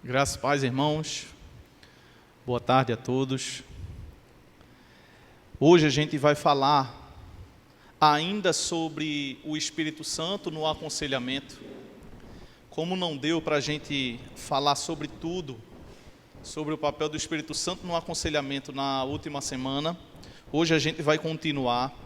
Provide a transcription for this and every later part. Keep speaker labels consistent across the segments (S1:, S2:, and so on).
S1: Graças, paz, irmãos. Boa tarde a todos. Hoje a gente vai falar ainda sobre o Espírito Santo no aconselhamento. Como não deu para a gente falar sobre tudo, sobre o papel do Espírito Santo no aconselhamento na última semana, hoje a gente vai continuar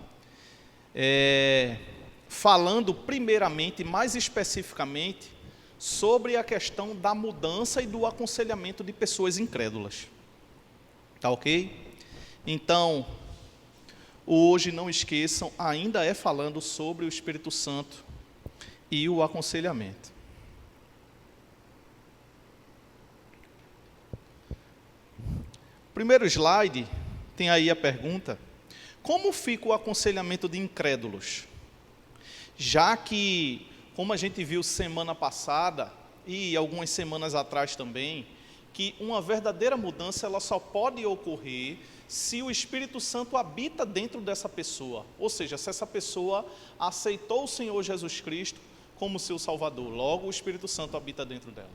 S1: falando primeiramente, mais especificamente, sobre a questão da mudança e do aconselhamento de pessoas incrédulas. Tá ok? Então, hoje, não esqueçam, ainda é falando sobre o Espírito Santo e o aconselhamento. Primeiro slide, tem aí a pergunta: como fica o aconselhamento de incrédulos? Já que, como a gente viu semana passada e algumas semanas atrás também, que uma verdadeira mudança ela só pode ocorrer se o Espírito Santo habita dentro dessa pessoa. Ou seja, se essa pessoa aceitou o Senhor Jesus Cristo como seu Salvador, logo o Espírito Santo habita dentro dela.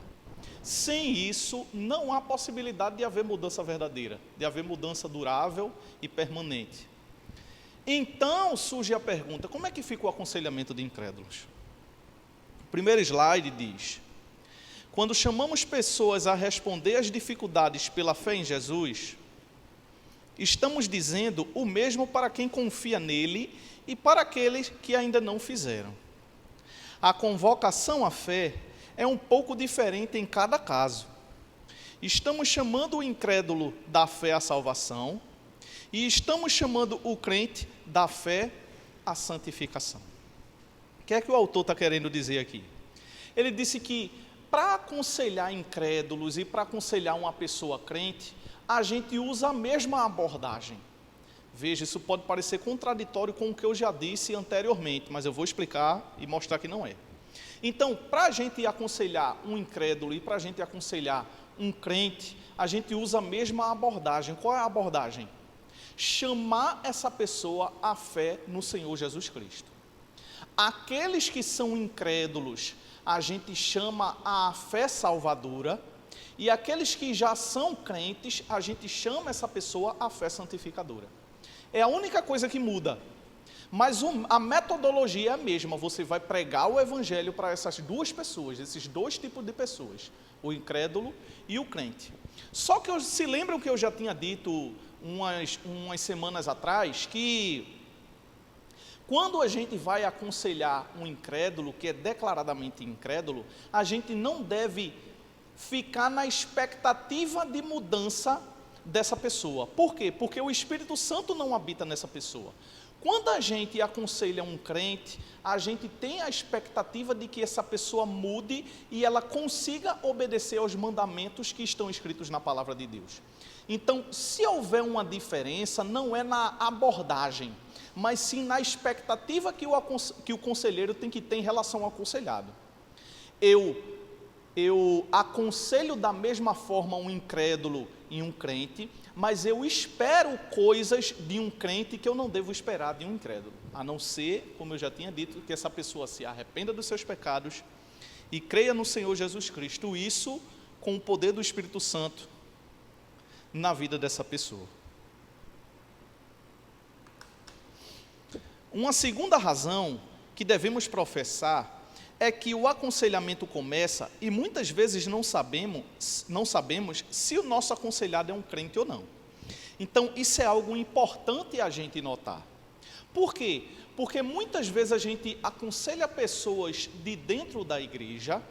S1: Sem isso, não há possibilidade de haver mudança verdadeira, de haver mudança durável e permanente. Então surge a pergunta: como é que fica o aconselhamento de incrédulos? O primeiro slide diz: quando chamamos pessoas a responder às dificuldades pela fé em Jesus, estamos dizendo o mesmo para quem confia nele e para aqueles que ainda não fizeram. A convocação à fé é um pouco diferente em cada caso. Estamos chamando o incrédulo da fé à salvação e estamos chamando o crente da fé à santificação. O que é que o autor está querendo dizer aqui? Ele disse que para aconselhar incrédulos e para aconselhar uma pessoa crente, a gente usa a mesma abordagem. Veja, isso pode parecer contraditório com o que eu já disse anteriormente, mas eu vou explicar e mostrar que não é. Então, para a gente aconselhar um incrédulo e para a gente aconselhar um crente, a gente usa a mesma abordagem. Qual é a abordagem? Chamar essa pessoa à fé no Senhor Jesus Cristo. Aqueles que são incrédulos, a gente chama a fé salvadora, e aqueles que já são crentes, a gente chama essa pessoa à fé santificadora. É a única coisa que muda, mas a metodologia é a mesma. Você vai pregar o evangelho para essas duas pessoas, esses dois tipos de pessoas, o incrédulo e o crente. Só que se lembram que eu já tinha dito umas semanas atrás, que quando a gente vai aconselhar um incrédulo, que é declaradamente incrédulo, a gente não deve ficar na expectativa de mudança dessa pessoa. Por quê? Porque o Espírito Santo não habita nessa pessoa. Quando a gente aconselha um crente, a gente tem a expectativa de que essa pessoa mude e ela consiga obedecer aos mandamentos que estão escritos na palavra de Deus. Então, se houver uma diferença, não é na abordagem, mas sim na expectativa que o conselheiro tem que ter em relação ao aconselhado. Eu aconselho da mesma forma um incrédulo e um crente, mas eu espero coisas de um crente que eu não devo esperar de um incrédulo, a não ser, como eu já tinha dito, que essa pessoa se arrependa dos seus pecados e creia no Senhor Jesus Cristo, isso com o poder do Espírito Santo na vida dessa pessoa. Uma segunda razão que devemos professar é que o aconselhamento começa e muitas vezes não sabemos se o nosso aconselhado é um crente ou não. Então, isso é algo importante a gente notar. Por quê? Porque muitas vezes a gente aconselha pessoas de dentro da igreja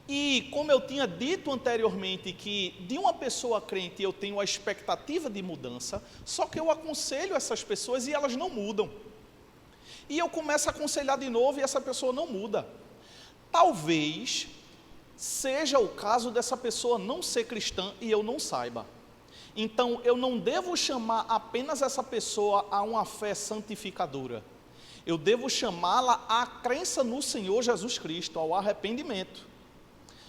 S1: e, como eu tinha dito anteriormente, que de uma pessoa crente eu tenho a expectativa de mudança, só que eu aconselho essas pessoas e elas não mudam. E eu começo a aconselhar de novo e essa pessoa não muda. Talvez seja o caso dessa pessoa não ser cristã e eu não saiba. Então, eu não devo chamar apenas essa pessoa a uma fé santificadora. Eu devo chamá-la à crença no Senhor Jesus Cristo, ao arrependimento.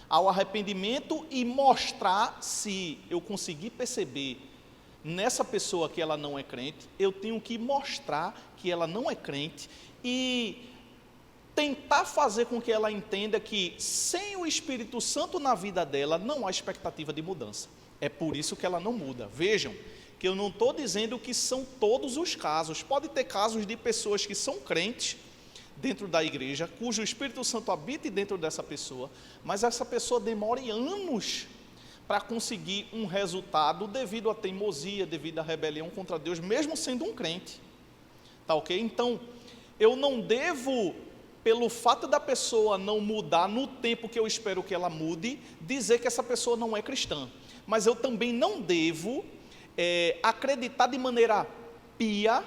S1: Ao arrependimento e mostrar, se eu conseguir perceber nessa pessoa que ela não é crente, eu tenho que mostrar que ela não é crente e tentar fazer com que ela entenda que sem o Espírito Santo na vida dela, não há expectativa de mudança. É por isso que ela não muda. Vejam, que eu não estou dizendo que são todos os casos. Pode ter casos de pessoas que são crentes dentro da igreja, cujo Espírito Santo habite dentro dessa pessoa, mas essa pessoa demore anos para conseguir um resultado devido à teimosia, devido à rebelião contra Deus, mesmo sendo um crente. Tá ok? Então, eu não devo, pelo fato da pessoa não mudar no tempo que eu espero que ela mude, dizer que essa pessoa não é cristã. Mas eu também não devo acreditar de maneira pia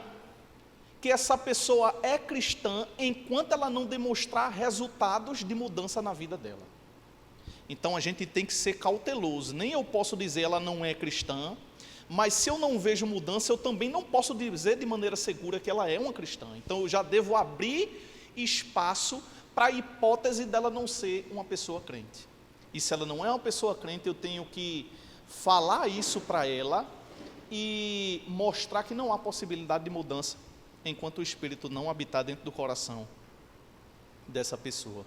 S1: que essa pessoa é cristã enquanto ela não demonstrar resultados de mudança na vida dela. Então a gente tem que ser cauteloso. Nem eu posso dizer ela não é cristã, mas se eu não vejo mudança, eu também não posso dizer de maneira segura que ela é uma cristã. Então eu já devo abrir espaço para a hipótese dela não ser uma pessoa crente. E se ela não é uma pessoa crente, eu tenho que falar isso para ela e mostrar que não há possibilidade de mudança enquanto o Espírito não habitar dentro do coração dessa pessoa.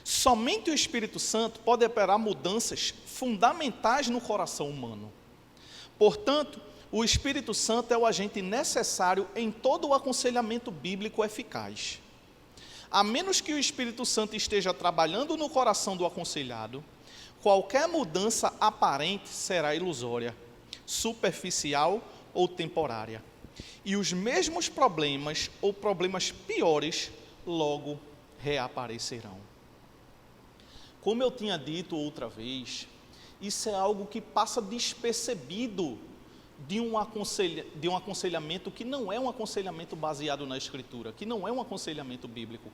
S1: Somente o Espírito Santo pode operar mudanças fundamentais no coração humano. Portanto, o Espírito Santo é o agente necessário em todo o aconselhamento bíblico eficaz. A menos que o Espírito Santo esteja trabalhando no coração do aconselhado, qualquer mudança aparente será ilusória, superficial ou temporária. E os mesmos problemas ou problemas piores logo reaparecerão. Como eu tinha dito outra vez, isso é algo que passa despercebido de um aconselhamento que não é um aconselhamento baseado na Escritura, que não é um aconselhamento bíblico.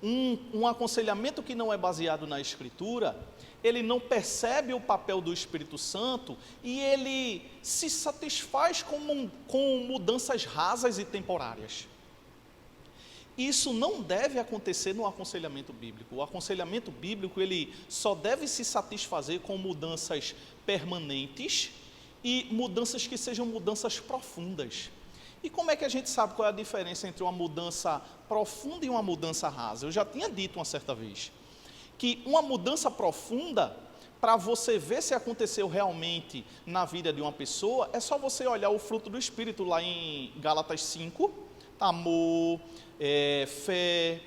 S1: Um aconselhamento que não é baseado na Escritura, ele não percebe o papel do Espírito Santo e ele se satisfaz com mudanças rasas e temporárias. Isso não deve acontecer no aconselhamento bíblico. O aconselhamento bíblico, ele só deve se satisfazer com mudanças permanentes e mudanças que sejam mudanças profundas. E como é que a gente sabe qual é a diferença entre uma mudança profunda e uma mudança rasa? Eu já tinha dito uma certa vez que uma mudança profunda, para você ver se aconteceu realmente na vida de uma pessoa, é só você olhar o fruto do Espírito lá em Gálatas 5, amor, fé,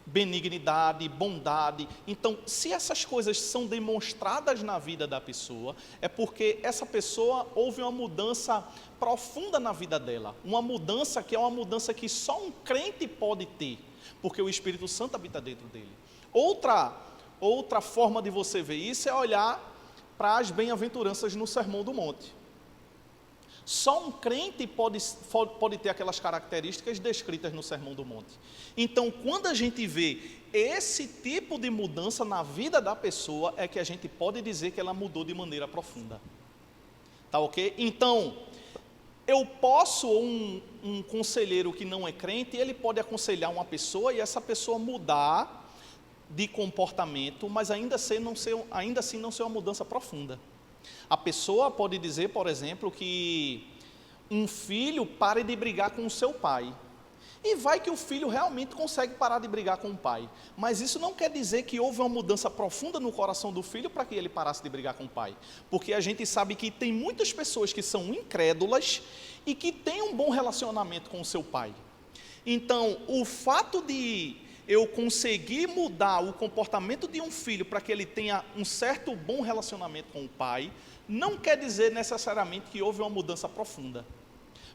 S1: benignidade, bondade. Então, se essas coisas são demonstradas na vida da pessoa, é porque essa pessoa houve uma mudança profunda na vida dela, uma mudança que é uma mudança que só um crente pode ter, porque o Espírito Santo habita dentro dele. Outra forma de você ver isso é olhar para as bem-aventuranças no Sermão do Monte. Só um crente pode ter aquelas características descritas no Sermão do Monte. Então, quando a gente vê esse tipo de mudança na vida da pessoa, é que a gente pode dizer que ela mudou de maneira profunda. Tá ok? Então, eu posso, um conselheiro que não é crente, ele pode aconselhar uma pessoa e essa pessoa mudar de comportamento, mas ainda assim não ser uma mudança profunda. A pessoa pode dizer, por exemplo, que um filho pare de brigar com o seu pai. E vai que o filho realmente consegue parar de brigar com o pai. Mas isso não quer dizer que houve uma mudança profunda no coração do filho para que ele parasse de brigar com o pai. Porque a gente sabe que tem muitas pessoas que são incrédulas e que têm um bom relacionamento com o seu pai. Então, o fato de eu conseguir mudar o comportamento de um filho para que ele tenha um certo bom relacionamento com o pai, não quer dizer necessariamente que houve uma mudança profunda.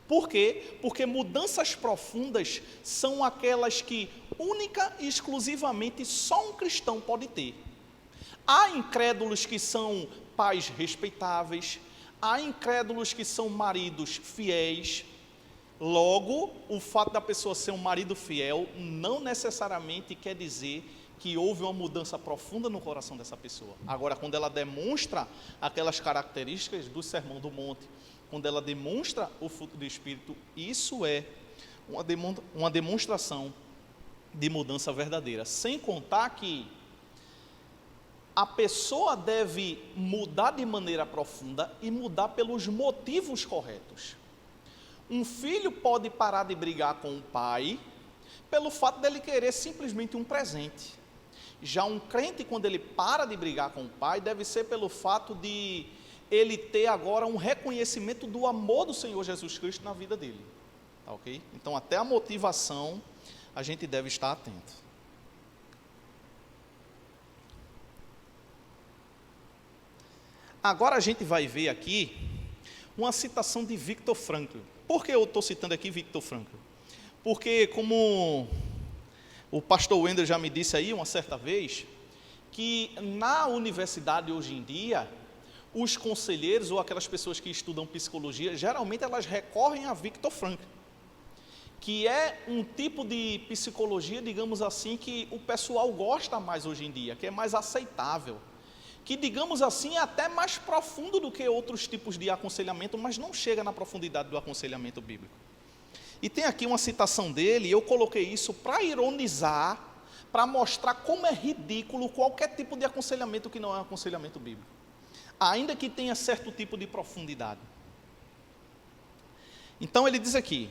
S1: Por quê? Porque mudanças profundas são aquelas que única e exclusivamente só um cristão pode ter. Há incrédulos que são pais respeitáveis, há incrédulos que são maridos fiéis. Logo, o fato da pessoa ser um marido fiel não necessariamente quer dizer que houve uma mudança profunda no coração dessa pessoa. Agora, quando ela demonstra aquelas características do Sermão do Monte, quando ela demonstra o fruto do Espírito, isso é uma demonstração de mudança verdadeira. Sem contar que a pessoa deve mudar de maneira profunda e mudar pelos motivos corretos. Um filho pode parar de brigar com o pai pelo fato dele querer simplesmente um presente. Já um crente, quando ele para de brigar com o pai, deve ser pelo fato de ele ter agora um reconhecimento do amor do Senhor Jesus Cristo na vida dele. Tá ok? Então, até a motivação, a gente deve estar atento. Agora a gente vai ver aqui uma citação de Viktor Frankl. Por que eu estou citando aqui Viktor Frankl? Porque, como o pastor Wendel já me disse aí uma certa vez, que na universidade hoje em dia, os conselheiros ou aquelas pessoas que estudam psicologia, geralmente elas recorrem a Viktor Frankl, que é um tipo de psicologia, digamos assim, que o pessoal gosta mais hoje em dia, que é mais aceitável, que, digamos assim, é até mais profundo do que outros tipos de aconselhamento, mas não chega na profundidade do aconselhamento bíblico. E tem aqui uma citação dele, e eu coloquei isso para ironizar, para mostrar como é ridículo qualquer tipo de aconselhamento que não é um aconselhamento bíblico, ainda que tenha certo tipo de profundidade. Então ele diz aqui: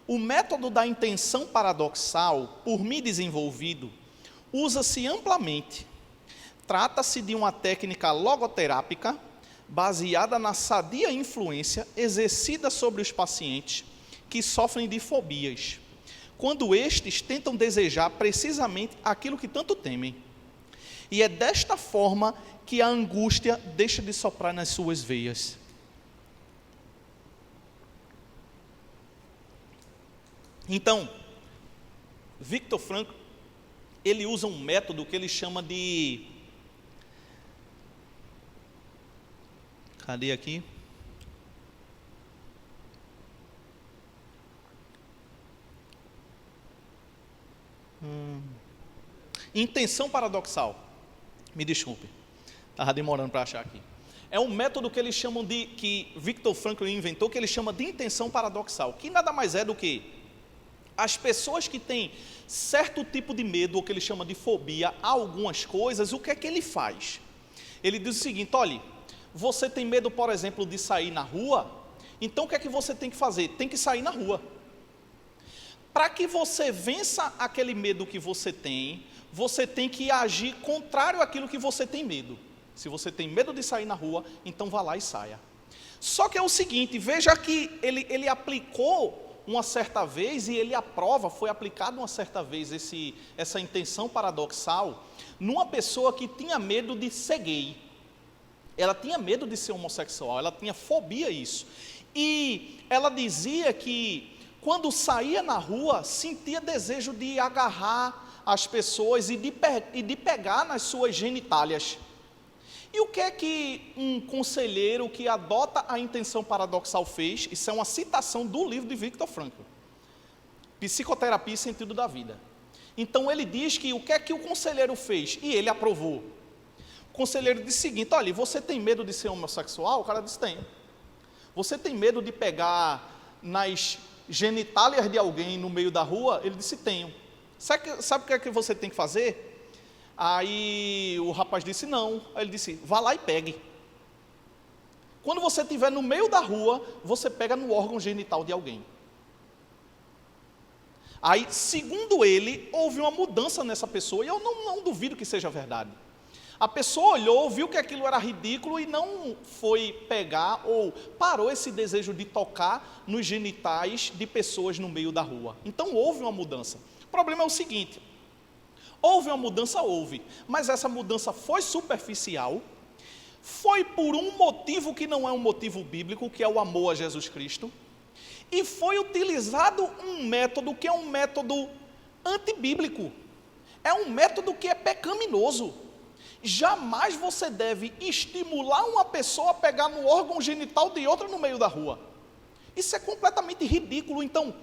S1: o método da intenção paradoxal, por mim desenvolvido, usa-se amplamente. Trata-se de uma técnica logoterápica baseada na sadia influência exercida sobre os pacientes que sofrem de fobias, quando estes tentam desejar precisamente aquilo que tanto temem. E é desta forma que a angústia deixa de soprar nas suas veias. Então, Viktor Frankl, ele usa um método que ele chama de... Cadê aqui? Intenção paradoxal. Me desculpe, estava demorando para achar aqui. É um método que eles chamam de, que Viktor Frankl inventou, que ele chama de intenção paradoxal, que nada mais é do que as pessoas que têm certo tipo de medo, ou que ele chama de fobia, a algumas coisas, o que é que ele faz? Ele diz o seguinte: olha, você tem medo, por exemplo, de sair na rua, então o que é que você tem que fazer? Tem que sair na rua. Para que você vença aquele medo que você tem que agir contrário àquilo que você tem medo. Se você tem medo de sair na rua, então vá lá e saia. Só que é o seguinte, veja que ele aplicou uma certa vez, e ele aprova, foi aplicado uma certa vez essa intenção paradoxal, numa pessoa que tinha medo de ser gay. Ela tinha medo de ser homossexual, ela tinha fobia a isso. E ela dizia que quando saía na rua, sentia desejo de agarrar as pessoas e de pegar nas suas genitálias. E o que é que um conselheiro que adota a intenção paradoxal fez? Isso é uma citação do livro de Viktor Frankl, Psicoterapia e Sentido da Vida. Então ele diz que o que é que o conselheiro fez? E ele aprovou. O conselheiro disse o seguinte: olha, você tem medo de ser homossexual? O cara disse: tem. Você tem medo de pegar nas genitálias de alguém no meio da rua? Ele disse: tenho. Sabe o que é que você tem que fazer? Aí o rapaz disse: não. Aí ele disse: vá lá e pegue. Quando você estiver no meio da rua, você pega no órgão genital de alguém. Aí, segundo ele, houve uma mudança nessa pessoa, e eu não duvido que seja verdade. A pessoa olhou, viu que aquilo era ridículo e não foi pegar ou parou esse desejo de tocar nos genitais de pessoas no meio da rua. Então houve uma mudança. O problema é o seguinte: houve uma mudança, mas essa mudança foi superficial, foi por um motivo que não é um motivo bíblico, que é o amor a Jesus Cristo, e foi utilizado um método que é um método antibíblico, é um método que é pecaminoso. Jamais você deve estimular uma pessoa a pegar no órgão genital de outra no meio da rua. Isso é completamente ridículo. Então,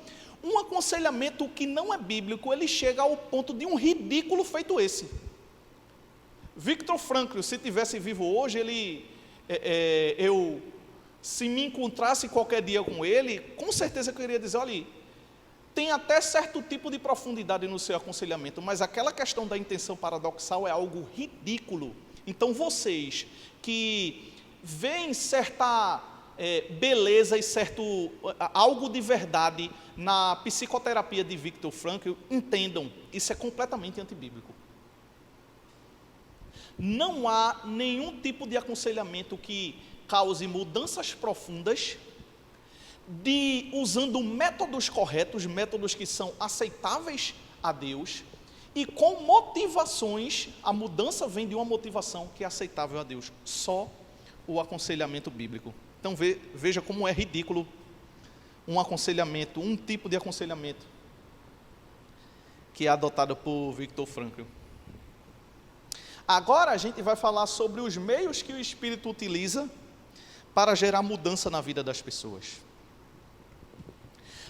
S1: um aconselhamento que não é bíblico, ele chega ao ponto de um ridículo feito esse. Viktor Frankl, se tivesse vivo hoje, se me encontrasse qualquer dia com ele, com certeza eu queria dizer: olha, tem até certo tipo de profundidade no seu aconselhamento, mas aquela questão da intenção paradoxal é algo ridículo. Então vocês que veem certa beleza e algo de verdade na psicoterapia de Viktor Frankl, entendam, isso é completamente antibíblico. Não há nenhum tipo de aconselhamento que cause mudanças profundas, usando métodos corretos, métodos que são aceitáveis a Deus, e com motivações. A mudança vem de uma motivação que é aceitável a Deus, só o aconselhamento bíblico. Então veja como é ridículo um aconselhamento, um tipo de aconselhamento que é adotado por Viktor Frankl. Agora a gente vai falar sobre os meios que o Espírito utiliza para gerar mudança na vida das pessoas.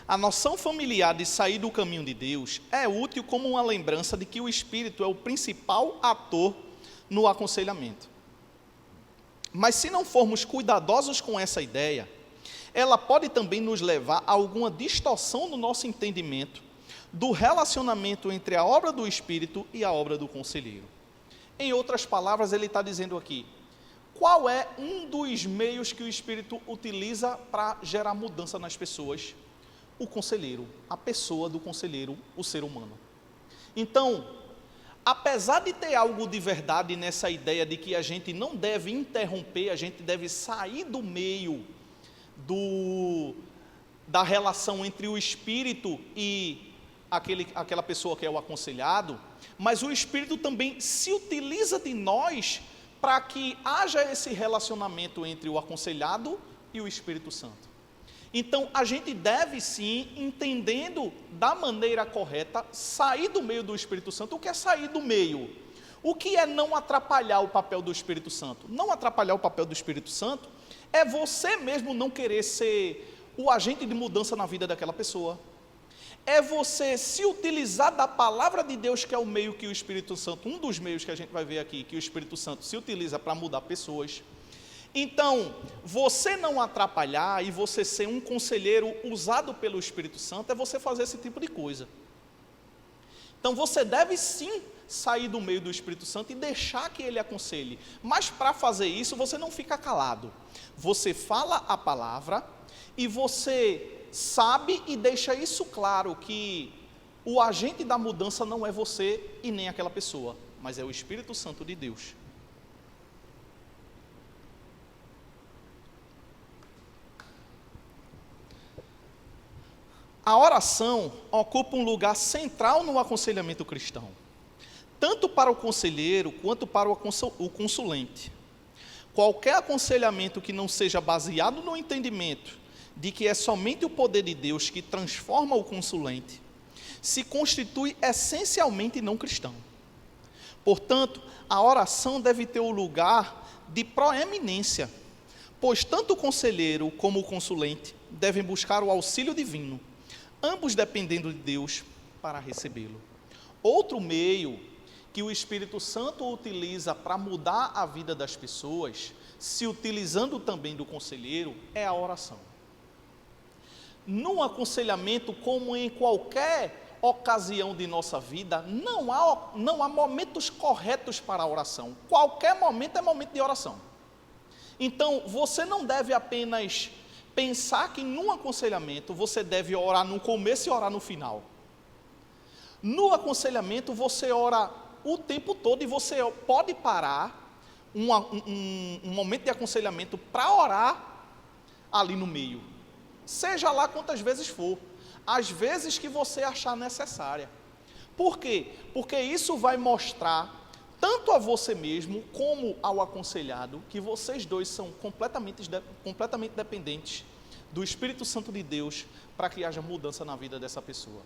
S1: A noção familiar de sair do caminho de Deus é útil como uma lembrança de que o Espírito é o principal ator no aconselhamento. Mas se não formos cuidadosos com essa ideia, ela pode também nos levar a alguma distorção no nosso entendimento do relacionamento entre a obra do Espírito e a obra do conselheiro. Em outras palavras, ele está dizendo aqui, qual é um dos meios que o Espírito utiliza para gerar mudança nas pessoas? O conselheiro, a pessoa do conselheiro, o ser humano. Então, apesar de ter algo de verdade nessa ideia de que a gente não deve interromper, a gente deve sair do meio da relação entre o Espírito e aquela pessoa que é o aconselhado, mas o Espírito também se utiliza de nós para que haja esse relacionamento entre o aconselhado e o Espírito Santo. Então, a gente deve sim, entendendo da maneira correta, sair do meio do Espírito Santo. O que é sair do meio? O que é não atrapalhar o papel do Espírito Santo? Não atrapalhar o papel do Espírito Santo é você mesmo não querer ser o agente de mudança na vida daquela pessoa. É você se utilizar da palavra de Deus, que é o meio que o Espírito Santo, um dos meios que a gente vai ver aqui, que o Espírito Santo se utiliza para mudar pessoas. Então, você não atrapalhar e você ser um conselheiro usado pelo Espírito Santo é você fazer esse tipo de coisa. Então, você deve sim sair do meio do Espírito Santo e deixar que ele aconselhe. Mas para fazer isso, você não fica calado. Você fala a palavra e você sabe e deixa isso claro, que o agente da mudança não é você e nem aquela pessoa, mas é o Espírito Santo de Deus. A oração ocupa um lugar central no aconselhamento cristão, tanto para o conselheiro quanto para o consulente. Qualquer aconselhamento que não seja baseado no entendimento de que é somente o poder de Deus que transforma o consulente, se constitui essencialmente não cristão. Portanto, a oração deve ter o lugar de proeminência, pois tanto o conselheiro como o consulente devem buscar o auxílio divino, ambos dependendo de Deus para recebê-lo. Outro meio que o Espírito Santo utiliza para mudar a vida das pessoas, se utilizando também do conselheiro, é a oração. No aconselhamento, como em qualquer ocasião de nossa vida, não há momentos corretos para a oração. Qualquer momento é momento de oração. Então, você não deve apenas pensar que num aconselhamento você deve orar no começo e orar no final. No aconselhamento você ora o tempo todo e você pode parar um momento de aconselhamento para orar ali no meio. Seja lá quantas vezes for, as vezes que você achar necessária. Por quê? Porque isso vai mostrar, tanto a você mesmo, como ao aconselhado, que vocês dois são completamente dependentes do Espírito Santo de Deus, para que haja mudança na vida dessa pessoa.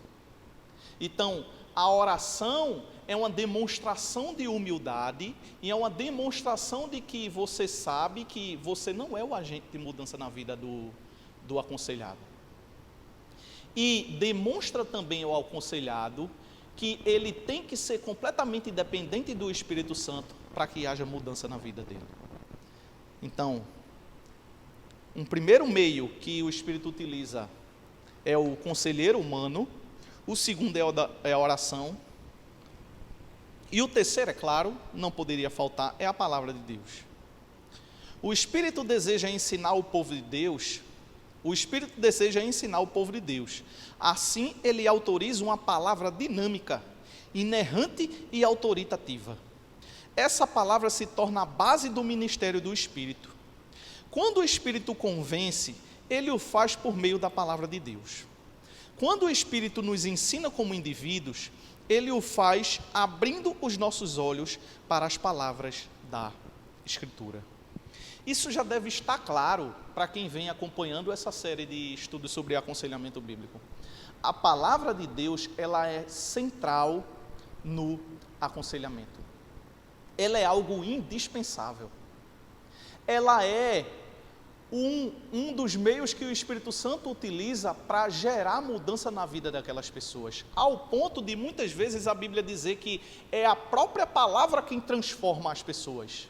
S1: Então, a oração é uma demonstração de humildade, e é uma demonstração de que você sabe que você não é o agente de mudança na vida do aconselhado. E demonstra também ao aconselhado que ele tem que ser completamente dependente do Espírito Santo para que haja mudança na vida dele. Então, um primeiro meio que o Espírito utiliza é o conselheiro humano, o segundo é a oração, e o terceiro, é claro, não poderia faltar, é a palavra de Deus. O Espírito deseja ensinar o povo de Deus. O Espírito deseja ensinar o povo de Deus. Assim, ele autoriza uma palavra dinâmica, inerrante e autoritativa. Essa palavra se torna a base do ministério do Espírito. Quando o Espírito convence, ele o faz por meio da palavra de Deus. Quando o Espírito nos ensina como indivíduos, ele o faz abrindo os nossos olhos para as palavras da Escritura. Isso já deve estar claro para quem vem acompanhando essa série de estudos sobre aconselhamento bíblico. A palavra de Deus, ela é central no aconselhamento. Ela é algo indispensável. Ela é um dos meios que o Espírito Santo utiliza para gerar mudança na vida daquelas pessoas, ao ponto de muitas vezes a Bíblia dizer que é a própria palavra quem transforma as pessoas.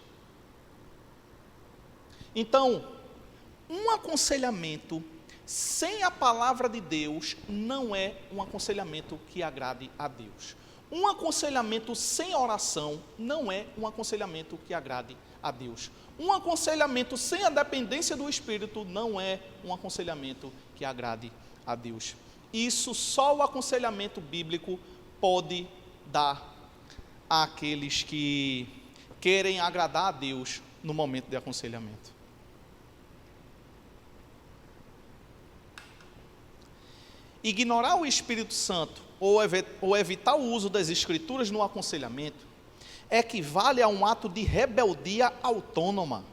S1: Então, um aconselhamento sem a palavra de Deus não é um aconselhamento que agrade a Deus. Um aconselhamento sem oração não é um aconselhamento que agrade a Deus. Um aconselhamento sem a dependência do Espírito não é um aconselhamento que agrade a Deus. Isso só o aconselhamento bíblico pode dar àqueles que querem agradar a Deus no momento de aconselhamento. Ignorar o Espírito Santo ou evitar o uso das Escrituras no aconselhamento equivale a um ato de rebeldia autônoma.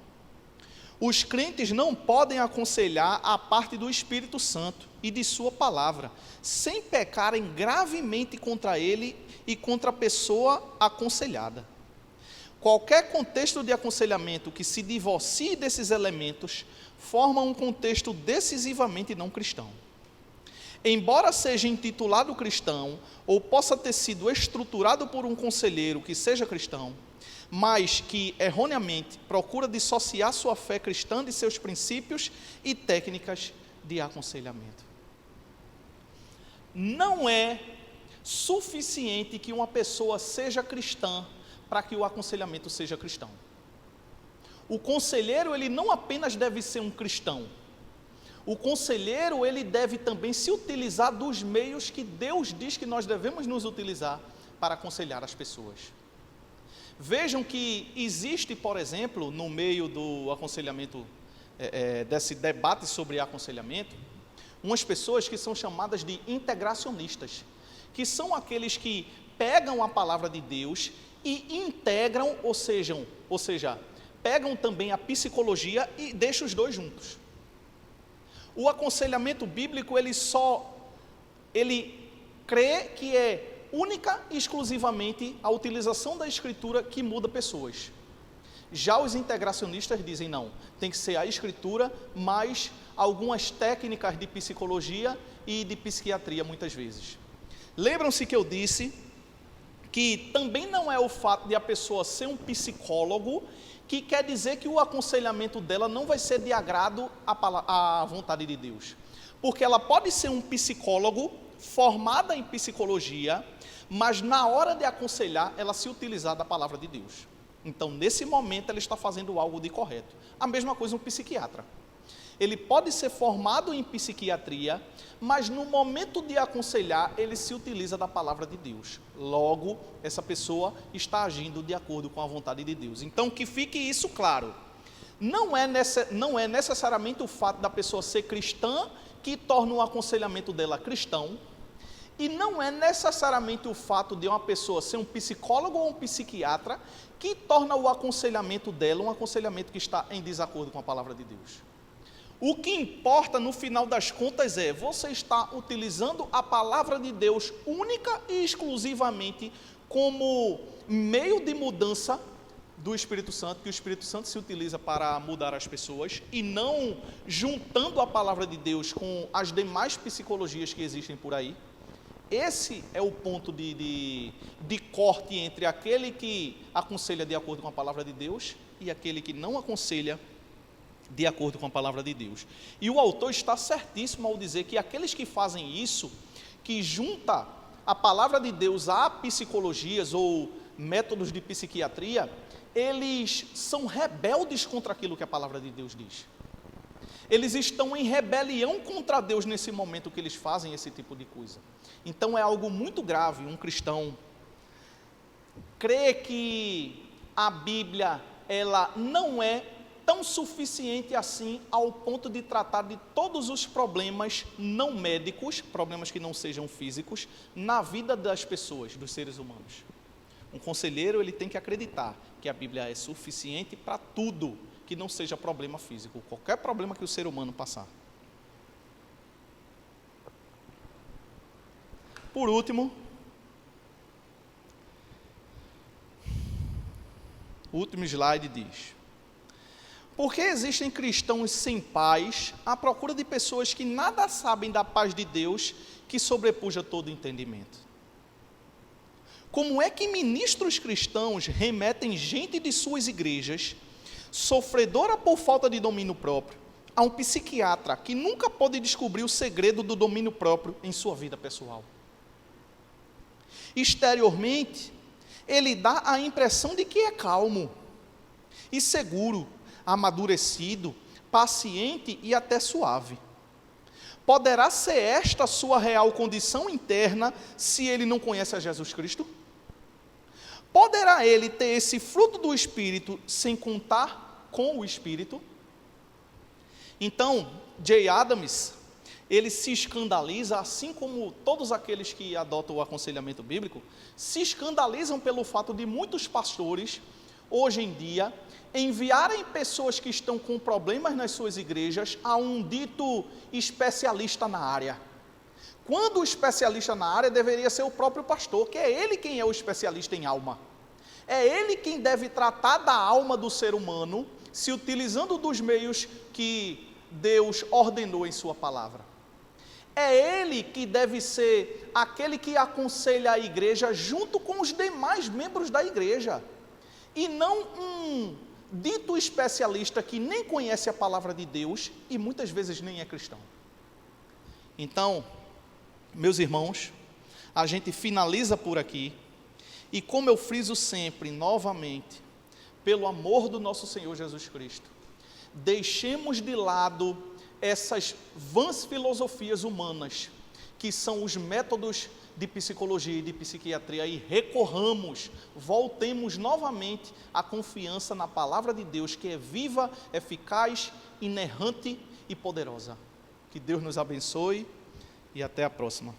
S1: Os crentes não podem aconselhar a parte do Espírito Santo e de sua palavra, sem pecarem gravemente contra ele e contra a pessoa aconselhada. Qualquer contexto de aconselhamento que se divorcie desses elementos forma um contexto decisivamente não cristão. Embora seja intitulado cristão, ou possa ter sido estruturado por um conselheiro que seja cristão, mas que erroneamente procura dissociar sua fé cristã de seus princípios e técnicas de aconselhamento. Não é suficiente que uma pessoa seja cristã para que o aconselhamento seja cristão. O conselheiro, ele não apenas deve ser um cristão, o conselheiro, ele deve também se utilizar dos meios que Deus diz que nós devemos nos utilizar para aconselhar as pessoas. Vejam que existe, por exemplo, no meio do aconselhamento, desse debate sobre aconselhamento, umas pessoas que são chamadas de integracionistas, que são aqueles que pegam a palavra de Deus e integram, ou seja, pegam também a psicologia e deixam os dois juntos. O aconselhamento bíblico, ele crê que é única e exclusivamente a utilização da Escritura que muda pessoas. Já os integracionistas dizem não, tem que ser a Escritura, mais algumas técnicas de psicologia e de psiquiatria muitas vezes. Lembram-se que eu disse que também não é o fato de a pessoa ser um psicólogo que quer dizer que o aconselhamento dela não vai ser de agrado à vontade de Deus. Porque ela pode ser um psicólogo formada em psicologia, mas na hora de aconselhar, ela se utilizar da palavra de Deus. Então, nesse momento, ela está fazendo algo de correto. A mesma coisa um psiquiatra. Ele pode ser formado em psiquiatria, mas no momento de aconselhar, ele se utiliza da palavra de Deus. Logo, essa pessoa está agindo de acordo com a vontade de Deus. Então, que fique isso claro. Não é necessariamente o fato da pessoa ser cristã que torna o aconselhamento dela cristão, e não é necessariamente o fato de uma pessoa ser um psicólogo ou um psiquiatra que torna o aconselhamento dela um aconselhamento que está em desacordo com a palavra de Deus. O que importa no final das contas é, você está utilizando a palavra de Deus única e exclusivamente como meio de mudança do Espírito Santo, que o Espírito Santo se utiliza para mudar as pessoas, e não juntando a palavra de Deus com as demais psicologias que existem por aí. Esse é o ponto de corte entre aquele que aconselha de acordo com a palavra de Deus e aquele que não aconselha de acordo com a palavra de Deus. E o autor está certíssimo ao dizer que aqueles que fazem isso, que junta a palavra de Deus a psicologias ou métodos de psiquiatria, eles são rebeldes contra aquilo que a palavra de Deus diz. Eles estão em rebelião contra Deus nesse momento que eles fazem esse tipo de coisa. Então é algo muito grave um cristão crer que a Bíblia ela não é tão suficiente assim ao ponto de tratar de todos os problemas não médicos, problemas que não sejam físicos, na vida das pessoas, dos seres humanos. Um conselheiro ele tem que acreditar que a Bíblia é suficiente para tudo que não seja problema físico, qualquer problema que o ser humano passar. Por último, o último slide diz: por que existem cristãos sem paz à procura de pessoas que nada sabem da paz de Deus que sobrepuja todo entendimento? Como é que ministros cristãos remetem gente de suas igrejas, sofredora por falta de domínio próprio, a um psiquiatra que nunca pôde descobrir o segredo do domínio próprio em sua vida pessoal? Exteriormente, ele dá a impressão de que é calmo e seguro, amadurecido, paciente e até suave. Poderá ser esta sua real condição interna se ele não conhece a Jesus Cristo? Poderá ele ter esse fruto do Espírito sem contar com o Espírito? Então, Jay Adams, ele se escandaliza, assim como todos aqueles que adotam o aconselhamento bíblico, se escandalizam pelo fato de muitos pastores, hoje em dia, enviarem pessoas que estão com problemas nas suas igrejas a um dito especialista na área. Quando o especialista na área deveria ser o próprio pastor, que é ele quem é o especialista em alma. É ele quem deve tratar da alma do ser humano, se utilizando dos meios que Deus ordenou em sua palavra. É ele que deve ser aquele que aconselha a igreja junto com os demais membros da igreja. E não um dito especialista que nem conhece a palavra de Deus e muitas vezes nem é cristão. Então, meus irmãos, a gente finaliza por aqui. E como eu friso sempre, novamente, pelo amor do nosso Senhor Jesus Cristo, deixemos de lado essas vãs filosofias humanas, que são os métodos de psicologia e de psiquiatria, e recorramos, voltemos novamente à confiança na palavra de Deus, que é viva, eficaz, inerrante e poderosa. Que Deus nos abençoe e até a próxima.